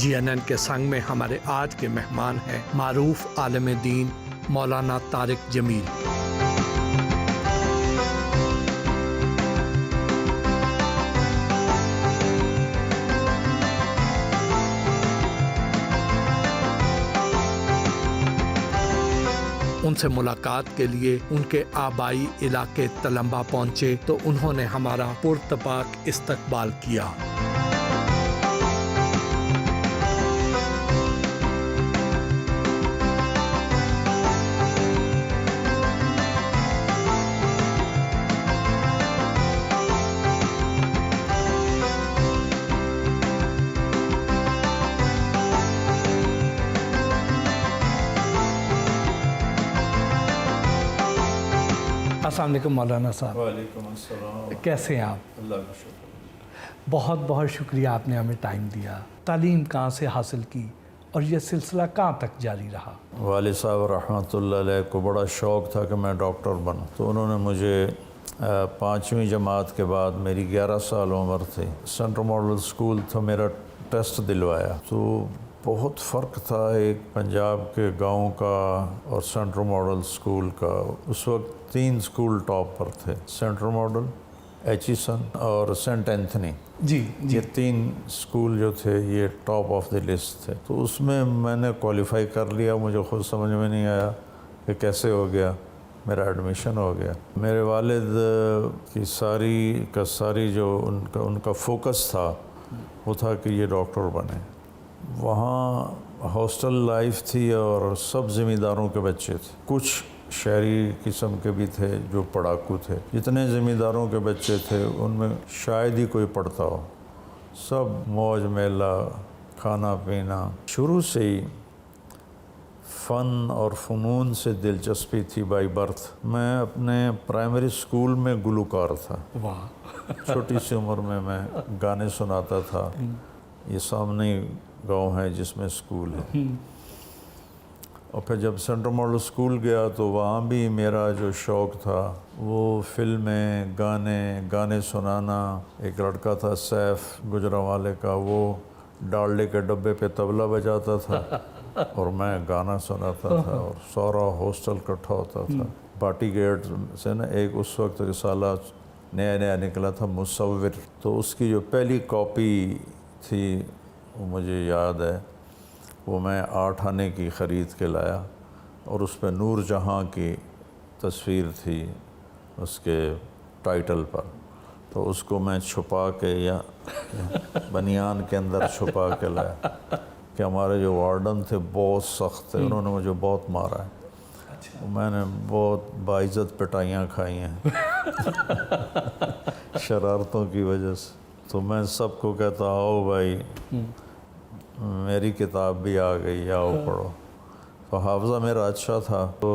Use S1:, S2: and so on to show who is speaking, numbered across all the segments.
S1: GNN کے संग में हमारे आज के मेहमान हैं मारूफ आलिम दीन मौलाना तारिक जमील। उनसे मुलाकात के लिए उनके आबाई इलाके तलम्बा पहुंचे तो उन्होंने हमारा पुरतपाक इस्तकबाल किया। अस्सलाम वालेकुम मौलाना साहब।
S2: वालेकुम अस्सलाम।
S1: कैसे हैं आप?
S2: अल्लाह का शुक्र।
S1: बहुत बहुत शुक्रिया आपने हमें टाइम दिया। तालीम कहाँ से हासिल की और ये सिलसिला कहाँ तक जारी रहा?
S2: वालिद साहब रहमतुल्लाह अलैह को बड़ा शौक़ था कि मैं डॉक्टर बनूं, तो उन्होंने मुझे 5वीं जमात के बाद, मेरी 11 साल उम्र थी, सेंट्रल मॉडल स्कूल था, मेरा टेस्ट दिलवाया। तो बहुत फ़र्क था एक पंजाब के गांव का और सेंट्रल मॉडल स्कूल का। उस वक्त 3 स्कूल टॉप पर थे, सेंट्रल मॉडल, एचिसन और सेंट एंथनी।
S1: जी
S2: ये 3 स्कूल जो थे ये टॉप ऑफ द लिस्ट थे। तो उसमें मैंने क्वालिफाई कर लिया। मुझे खुद समझ में नहीं आया कि कैसे हो गया, मेरा एडमिशन हो गया। मेरे वालिद की सारी जो उनका फोकस था वो था कि ये डॉक्टर बने। वहाँ हॉस्टल लाइफ थी और सब ज़मींदारों के बच्चे थे, कुछ शहरी किस्म के भी थे जो पढ़ाकू थे। जितने ज़मींदारों के बच्चे थे उनमें शायद ही कोई पढ़ता हो, सब मौज मेला, खाना पीना। शुरू से ही फ़न और फ़नून से दिलचस्पी थी बाई बर्थ। मैं अपने प्राइमरी स्कूल में गुलकार था।
S1: वाह।
S2: छोटी सी उम्र में मैं गाने सुनाता था। ये सामने गांव है जिसमें स्कूल है। और फिर जब सेंट्रल मॉडल स्कूल गया तो वहाँ भी मेरा जो शौक़ था वो फिल्में, गाने सुनाना। एक लड़का था सैफ गुजरांवाले का, वो डालडे के डब्बे पे तबला बजाता था और मैं गाना सुनाता था और सारा हॉस्टल इकट्ठा होता था। पार्टी गेट से ना एक उस वक्त रिसाला नया निकला था, मुसव्विर। तो उसकी जो पहली कॉपी थी वो मुझे याद है, वो मैं 8 आने की ख़रीद के लाया और उस पर नूर जहाँ की तस्वीर थी उसके टाइटल पर। तो उसको मैं छुपा के या बनियान के अंदर छुपा के लाया कि हमारे जो वार्डन थे बहुत सख्त थे, उन्होंने मुझे बहुत मारा है। मैंने बहुत बाइज़्ज़त पिटाइयाँ खाई हैं शरारतों की वजह से। तो मैं सबको कहता, आओ भाई मेरी किताब भी आ गई, आओ पढ़ो। तो हाफ़ज़ा मेरा अच्छा था। तो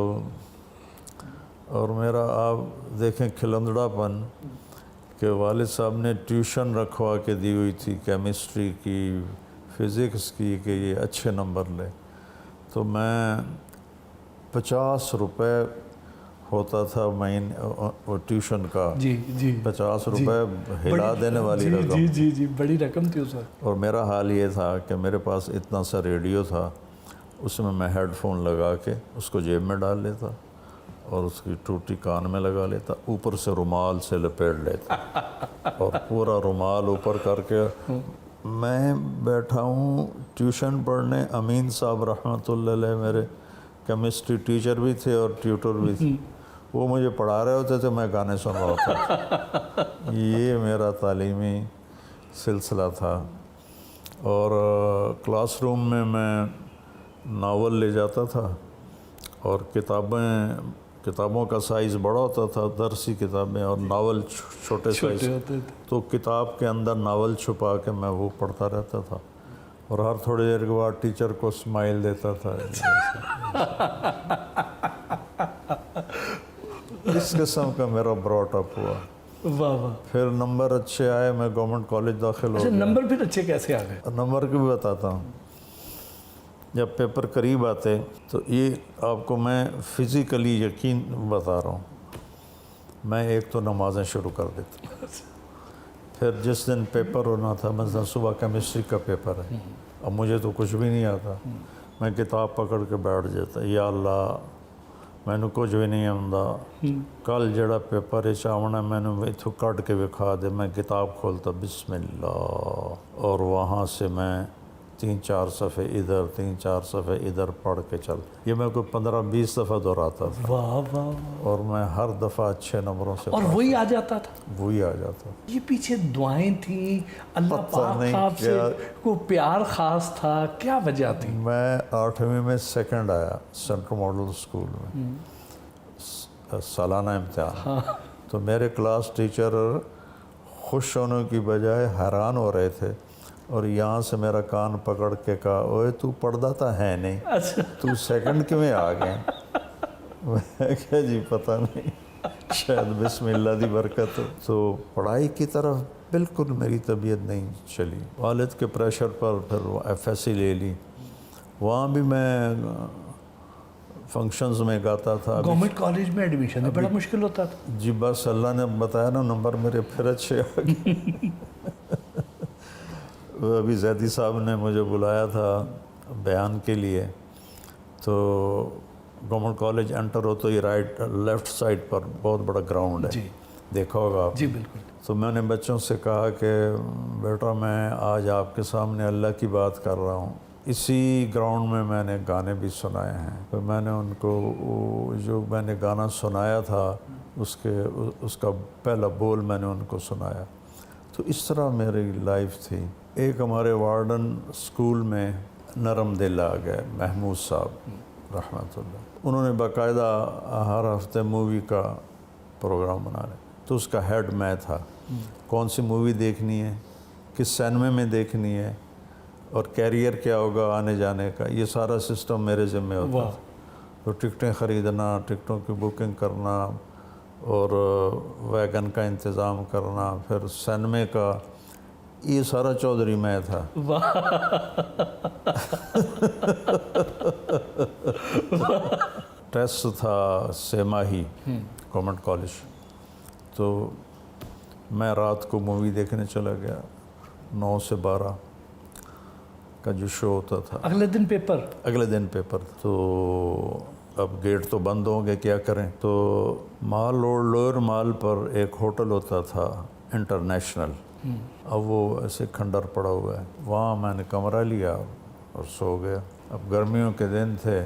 S2: और मेरा आप देखें खिलंदड़ापन कि वालिद साहब ने ट्यूशन रखवा के दी हुई थी केमिस्ट्री की, फ़िज़िक्स की, कि ये अच्छे नंबर ले। तो मैं 50 रुपये होता था महीने वो ट्यूशन का।
S1: जी
S2: 50 रुपये हिला देने वाली रकम।
S1: जी बड़ी रकम थी उस वक्त।
S2: और मेरा हाल ये था कि मेरे पास इतना सा रेडियो था, उसमें मैं हेडफोन लगा के उसको जेब में डाल लेता और उसकी टूटी कान में लगा लेता, ऊपर से रुमाल से लपेट लेता और पूरा रुमाल ऊपर करके मैं बैठा हूँ ट्यूशन पढ़ने। अमीन साहब रहमतुल्लाह अलैह मेरे केमिस्ट्री टीचर भी थे और ट्यूटर भी थे, वो मुझे पढ़ा रहे होते थे, मैं गाने सुन रहा होता। ये मेरा तालीमी सिलसिला था। और क्लासरूम में मैं नावल ले जाता था और किताबों का साइज़ बड़ा होता था, दरसी किताबें, और नावल छोटे साइज़
S1: होते थे।
S2: तो किताब के अंदर नावल छुपा के मैं वो पढ़ता रहता था और हर थोड़ी देर के बाद टीचर को स्माइल देता था। इस किस्म का मेरा ब्रॉटअप हुआ।
S1: वाह वाह।
S2: फिर नंबर अच्छे आए, मैं गवर्नमेंट कॉलेज दाखिल हो गया।
S1: नंबर फिर अच्छे कैसे आ गए?
S2: नंबर की भी बताता हूँ। जब पेपर करीब आते तो ये आपको मैं फ़िज़िकली यकीन बता रहा हूँ, मैं एक तो नमाज़ें शुरू कर देता। फिर जिस दिन पेपर होना था, मतलब सुबह केमिस्ट्री का पेपर है اب مجھے تو کچھ بھی نہیں آتا، میں کتاب پکڑ کے بیٹھ جاتا، یا اللہ مینوں کچھ بھی نہیں آتا، کل جڑا پیپر آنا مینوں اتوں کٹ کے وکھا دے، میں کتاب کھولتا بسم اللہ، اور وہاں سے میں 3-4 صفحے ادھر 3-4 صفحے ادھر پڑھ کے چل، یہ میں کوئی 15-20 دفعہ دہراتا تھا،
S3: واہ واہ،
S2: اور میں ہر دفعہ اچھے نمبروں سے
S3: اور وہی آ جاتا تھا؟
S2: وہی آ جاتا۔
S3: یہ پیچھے دعائیں تھیں، اللہ
S2: پتہ
S3: پاک
S2: نہیں
S3: آپ سے کوئی پیار خاص تھا، کیا وجہ تھی؟
S2: میں 8ویں میں سیکنڈ آیا سینٹرل ماڈل اسکول میں، سالانہ امتحان، تو میرے کلاس ٹیچر خوش ہونے کی بجائے حیران ہو رہے تھے، اور یہاں سے میرا کان پکڑ کے کہا، اوئے تو پڑھتا تھا ہے نہیں، تو سیکنڈ کیوں آ گئے؟ میں کہا جی پتہ نہیں، شاید بسم اللہ دی برکت۔ تو پڑھائی کی طرف بالکل میری طبیعت نہیں چلی، والد کے پریشر پر پھر FSC لے لی، وہاں بھی میں فنکشنز میں گاتا تھا۔
S3: گورنمنٹ کالج میں ایڈمیشن بڑا مشکل ہوتا تھا؟
S2: جی بس اللہ نے بتایا نا، نمبر میرے پھر اچھے آ گئے۔ ابھی زیدی صاحب نے مجھے بلایا تھا بیان کے لیے، تو گورنمنٹ کالج انٹر ہو تو یہ لیفٹ سائڈ پر بہت بڑا گراؤنڈ ہے،
S3: جی
S2: دیکھا ہوگا آپ۔
S3: جی بالکل۔
S2: تو میں نے بچوں سے کہا کہ بیٹا میں آج آپ کے سامنے اللہ کی بات کر رہا ہوں، اسی گراؤنڈ میں نے گانے بھی سنائے ہیں، تو میں نے ان کو جو میں نے گانا سنایا تھا اس کا پہلا بول میں نے ان کو سنایا، تو اس طرح میری لائف تھی۔ ایک ہمارے وارڈن اسکول میں نرم دل آ گئے، محمود صاحب رحمۃ اللہ، انہوں نے باقاعدہ ہر ہفتے مووی کا پروگرام بنا لیا، تو اس کا ہیڈ میں تھا، کون سی مووی دیکھنی ہے، کس سینمے میں دیکھنی ہے، اور کیریئر کیا ہوگا آنے جانے کا، یہ سارا سسٹم میرے ذمہ ہوتا تھا۔ تو ٹکٹیں خریدنا، ٹکٹوں کی بکنگ کرنا، اور ویگن کا انتظام کرنا، پھر سینمے کا، یہ سارا چودھری میں تھا۔ ٹیسٹ تھا 6 ماہی گورنمنٹ کالج، تو میں رات کو مووی دیکھنے چلا گیا، 9 سے 12 کا جو شو ہوتا تھا،
S3: اگلے دن پیپر؟
S2: اگلے دن پیپر۔ تو اب گیٹ تو بند ہوں گے، کیا کریں؟ تو مال روڈ لوئر مال پر ایک ہوٹل ہوتا تھا انٹرنیشنل، اب وہ ایسے کھنڈر پڑا ہوا ہے، وہاں میں نے کمرہ لیا اور سو گیا۔ اب گرمیوں کے دن تھے،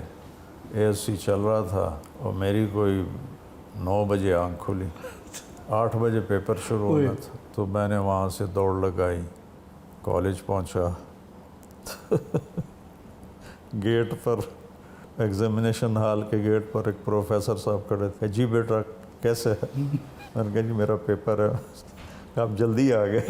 S2: AC چل رہا تھا، اور میری کوئی 9 بجے آنکھ کھلی، 8 بجے پیپر شروع ہونا تھا، تو میں نے وہاں سے دوڑ لگائی، کالج پہنچا، گیٹ پر ایگزامینیشن ہال کے گیٹ پر ایک پروفیسر صاحب کھڑے تھے، جی بیٹا کیسے ہے؟ میں نے کہا جی میرا پیپر ہے، آپ جلدی آ گئے۔